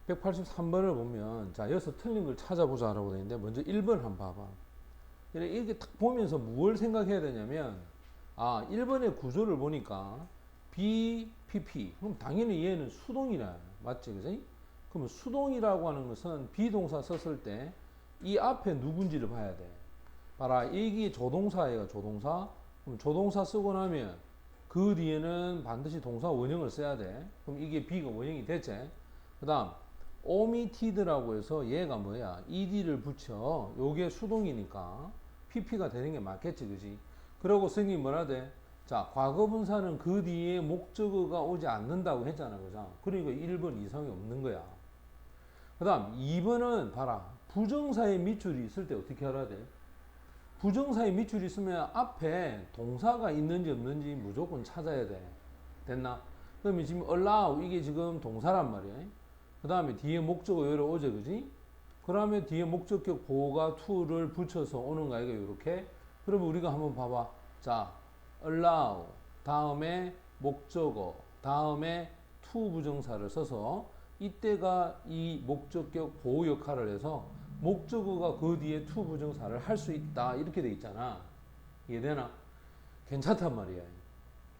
183번을 보면, 자, 여기서 틀린 걸 찾아보자라고 되어 있는데, 먼저 1번 한번 봐봐. 이렇게 딱 보면서 뭘 생각해야 되냐면, 1번의 구조를 보니까, BPP. 그럼 당연히 얘는 수동이네. 맞지? 그지? 그러면 수동이라고 하는 것은 비동사 썼을 때, 이 앞에 누군지를 봐야 돼. 봐라, 이게 조동사예요, 조동사. 그럼 조동사 쓰고 나면, 그 뒤에는 반드시 동사 원형을 써야 돼. 그럼 이게 B가 원형이 됐지? 그 다음, omitted라고 해서 얘가 뭐야? ed를 붙여. 요게 수동이니까 pp가 되는 게 맞겠지, 그지? 그러고 선생님이 뭐라 돼? 자, 과거분사는 그 뒤에 목적어가 오지 않는다고 했잖아, 그죠? 그러니까 1번 이상이 없는 거야. 그 다음 2번은 봐라, 부정사의 밑줄이 있을 때 어떻게 알아야 돼? 부정사의 밑줄이 있으면 앞에 동사가 있는지 없는지 무조건 찾아야 돼. 됐나? 그러면 지금 allow 이게 지금 동사란 말이야. 그 다음에 뒤에 목적어 요래 오죠, 그지? 그러면 뒤에 목적격 보호가 to를 붙여서 오는 거야, 이거 요렇게. 그러면 우리가 한번 봐봐. 자, allow 다음에 목적어 다음에 to 부정사를 써서 이때가 이 목적격 보호 역할을 해서 목적어가 그 뒤에 to 부정사를 할 수 있다, 이렇게 돼 있잖아. 이해되나? 괜찮단 말이야.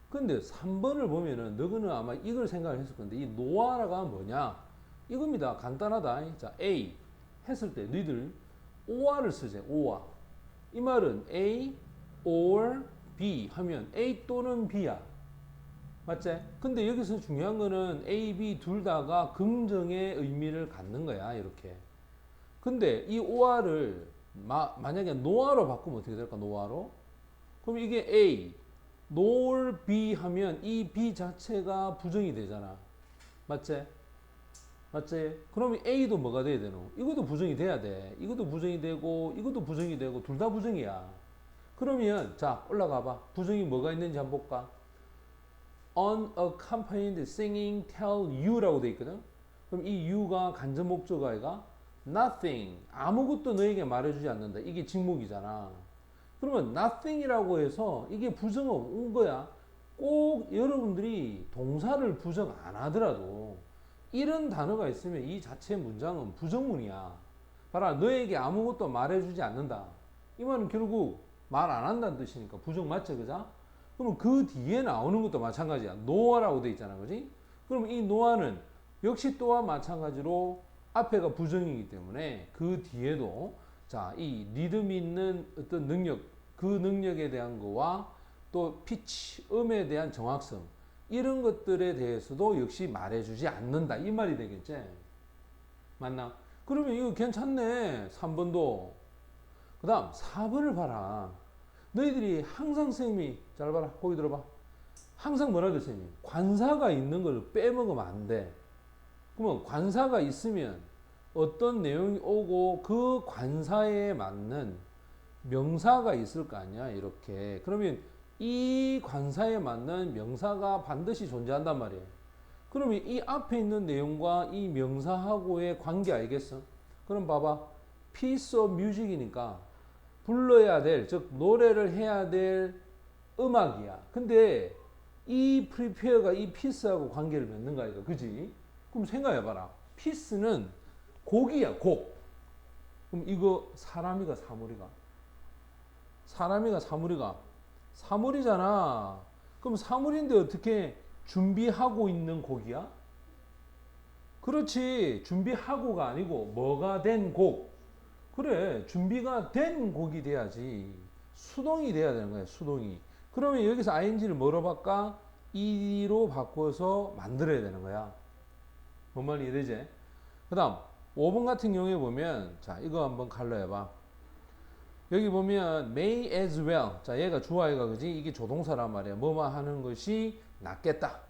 근데 3번을 보면은 너는 아마 이걸 생각을 했을 건데, 이 노아라가 뭐냐? 이겁니다. 간단하다. 자, A 했을 때 너희들 or를 쓰지. or. 이 말은 A or B 하면 A 또는 B야. 맞지? 근데 여기서 중요한 거는 A, B 둘 다가 긍정의 의미를 갖는 거야, 이렇게. 근데 이 or를 만약에 no아로 바꾸면 어떻게 될까? no아로? 그럼 이게 A, nor B 하면 이 B 자체가 부정이 되잖아. 맞지? 맞지? 그러면 A도 뭐가 돼야 되노? 이것도 부정이 돼야 돼. 이것도 부정이 되고, 이것도 부정이 되고, 둘 다 부정이야. 그러면, 자, 올라가 봐. 부정이 뭐가 있는지 한번 볼까? unaccompanied singing tell you라고 돼 있거든? 그럼 이 you가 간접 목적어 아이가? nothing. 아무것도 너에게 말해주지 않는다. 이게 직목이잖아. 그러면 nothing이라고 해서 이게 부정어 온 거야. 꼭 여러분들이 동사를 부정 안 하더라도 이런 단어가 있으면 이 자체 문장은 부정문이야. 봐라, 너에게 아무것도 말해주지 않는다. 이 말은 결국 말 안 한다는 뜻이니까 부정 맞죠, 그죠? 그러면 그 뒤에 나오는 것도 마찬가지야. 노아라고 돼 있잖아, 그지? 그럼 이 노아는 역시 또한 마찬가지로 앞에가 부정이기 때문에 그 뒤에도 자, 이 리듬 있는 어떤 능력, 그 능력에 대한 거와 또 피치, 음에 대한 정확성, 이런 것들에 대해서도 역시 말해주지 않는다, 이 말이 되겠지? 맞나? 그러면 이거 괜찮네. 3번도. 그 다음 4번을 봐라. 너희들이 항상 선생님이, 잘 봐라, 거기 들어봐. 항상 뭐라 그랬어, 선생님? 관사가 있는 걸 빼먹으면 안 돼. 그러면 관사가 있으면 어떤 내용이 오고 그 관사에 맞는 명사가 있을 거 아니야, 이렇게. 그러면 이 관사에 맞는 명사가 반드시 존재한단 말이에요. 그러면 이 앞에 있는 내용과 이 명사하고의 관계 알겠어? 그럼 봐봐. piece of music이니까 불러야 될, 즉 노래를 해야 될 음악이야. 근데 이 prepare가 이 piece하고 관계를 맺는 거 아이가, 그지? 그럼 생각해봐라. piece는 곡이야, 곡. 그럼 이거 사람이가 사물이가? 사람이가 사물이가? 사물이잖아. 그럼 사물인데 어떻게 준비하고 있는 곡이야? 그렇지. 준비하고가 아니고 뭐가 된 곡. 그래. 준비가 된 곡이 돼야지. 수동이 돼야 되는 거야, 수동이. 그러면 여기서 ing를 뭐로 바꿔? e로 바꿔서 만들어야 되는 거야. 뭔 말이 이해되지? 그 다음 5번 같은 경우에 보면, 자, 이거 한번 갈라해봐. 여기 보면 may as well. 자, 얘가 주어이가, 그지? 이게 조동사란 말이야. 뭐뭐 하는 것이 낫겠다.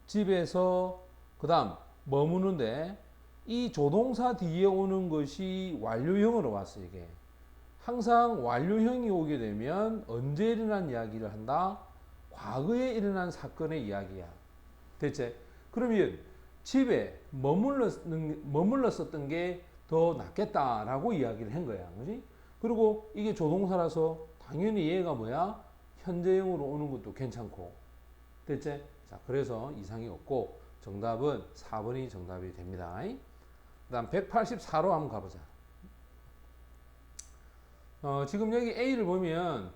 집에서, 그 다음 머무는데 이 조동사 뒤에 오는 것이 완료형으로 왔어, 이게. 항상 완료형이 오게 되면 언제 일어난 이야기를 한다? 과거에 일어난 사건의 이야기야. 됐지? 그러면 집에 머물렀었던 게 더 낫겠다라고 이야기를 한 거야. 그지? 그리고 이게 조동사라서 당연히 얘가 뭐야? 현재형으로 오는 것도 괜찮고. 됐지? 자, 그래서 이상이 없고 정답은 4번이 정답이 됩니다. 그다음 184로 한번 가보자. 지금 여기 A를 보면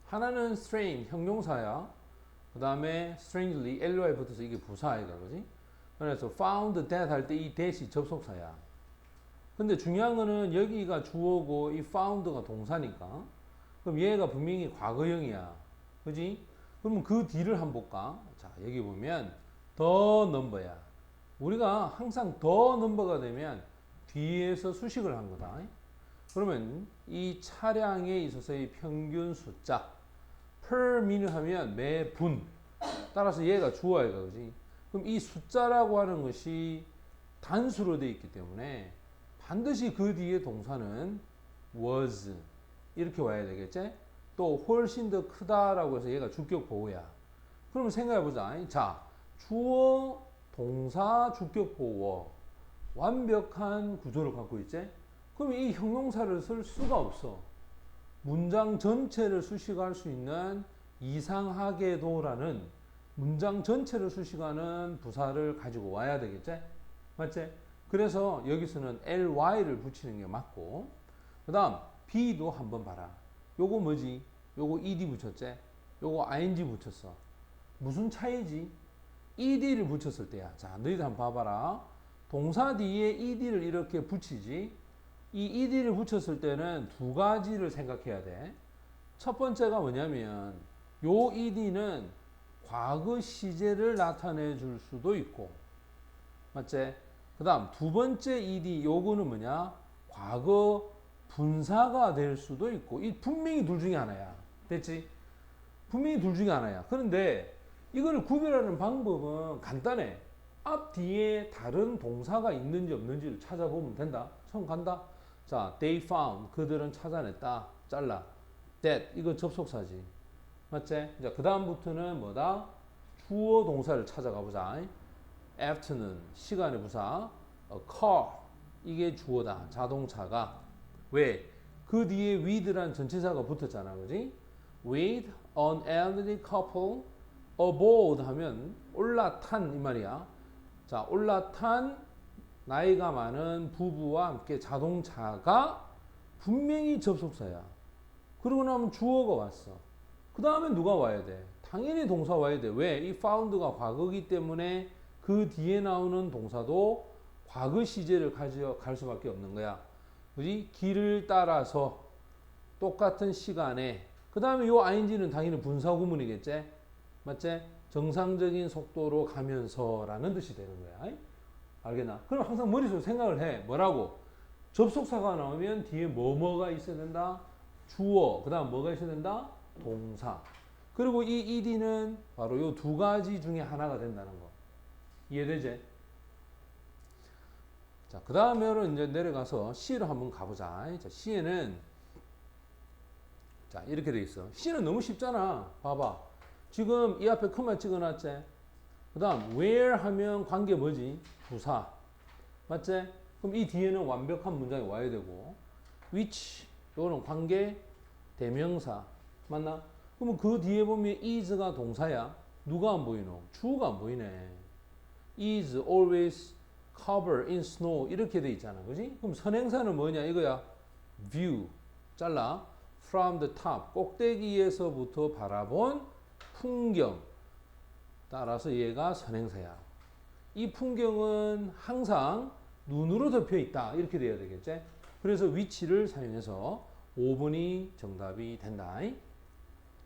하나는 strain 형용사야. 그 다음에 strangely ly 붙어서 이게 부사이가 그지? 그래서 found that 할 때 이 that이 접속사야. 근데 중요한 거는 여기가 주어고 이 found가 동사니까 그럼 얘가 분명히 과거형이야. 그지? 그러면 그 뒤를 한번 볼까? 자, 여기 보면 the number야. 우리가 항상 the number가 되면 뒤에서 수식을 한 거다. 그러면 이 차량에 있어서의 평균 숫자 per minute 하면 매 분. 따라서 얘가 주어야 그지? 그럼 이 숫자라고 하는 것이 단수로 되어 있기 때문에 반드시 그 뒤에 동사는 was 이렇게 와야 되겠지? 또 훨씬 더 크다라고 해서 얘가 주격 보호야. 그러면 생각해 보자. 자, 주어, 동사, 주격 보호 완벽한 구조를 갖고 있지? 그럼 이 형용사를 쓸 수가 없어. 문장 전체를 수식할 수 있는 이상하게도라는 문장 전체를 수식하는 부사를 가지고 와야 되겠지? 맞지? 그래서 여기서는 ly를 붙이는 게 맞고 그 다음 B도 한번 봐라. 요거 뭐지? 요거 ed 붙였지? 요거 ing 붙였어. 무슨 차이지? ed를 붙였을 때야. 자, 너희들 한번 봐봐라. 동사 뒤에 ed를 이렇게 붙이지. 이 ed를 붙였을 때는 두 가지를 생각해야 돼. 첫 번째가 뭐냐면 요 ed는 과거 시제를 나타내 줄 수도 있고 맞지? 그 다음 두 번째 ed 요거는 뭐냐? 과거 분사가 될 수도 있고 이 분명히 둘 중에 하나야. 됐지? 분명히 둘 중에 하나야. 그런데 이거를 구별하는 방법은 간단해. 앞 뒤에 다른 동사가 있는지 없는지를 찾아보면 된다. 처음 간다. 자, they found 그들은 찾아냈다. 잘라. that 이거 접속사지. 맞지? 자, 그 다음부터는 뭐다? 주어 동사를 찾아가 보자. afternoon 시간의 부사. a car 이게 주어다. 자동차가. 왜? 그 뒤에 with란 전치사가 붙었잖아. 그지? with an elderly couple aboard 하면 올라탄 이 말이야. 자, 올라탄 나이가 많은 부부와 함께 자동차가 분명히 접속사야. 그러고 나면 주어가 왔어. 그 다음에 누가 와야 돼? 당연히 동사 와야 돼. 왜? 이 found가 과거이기 때문에 그 뒤에 나오는 동사도 과거 시제를 가져갈 수밖에 없는 거야. 그지? 길을 따라서 똑같은 시간에 그 다음에 요 ing는 당연히 분사구문이겠지? 맞지? 정상적인 속도로 가면서 라는 뜻이 되는 거야. 알겠나? 그럼 항상 머릿속에 생각을 해. 뭐라고? 접속사가 나오면 뒤에 뭐가 있어야 된다? 주어. 그 다음 뭐가 있어야 된다? 동사. 그리고 이 ed는 바로 요 두 가지 중에 하나가 된다는 거. 이해되지? 자, 그 다음에는 이제 내려가서 C로 한번 가보자. 자, C에는 자, 이렇게 돼 있어. C는 너무 쉽잖아. 봐봐. 지금 이 앞에 컴마 찍어놨지? 그 다음 where 하면 관계 뭐지? 부사. 맞지? 그럼 이 뒤에는 완벽한 문장이 와야 되고 which 요거는 관계 대명사. 맞나? 그러면 그 뒤에 보면 is가 동사야. 누가 안 보이노? 주어가 안 보이네. is always covered in snow 이렇게 돼 있잖아. 그지? 그럼 선행사는 뭐냐 이거야. view. 잘라. from the top. 꼭대기에서부터 바라본 풍경. 따라서 얘가 선행사야. 이 풍경은 항상 눈으로 덮여 있다. 이렇게 돼야 되겠지? 그래서 위치를 사용해서 5번이 정답이 된다.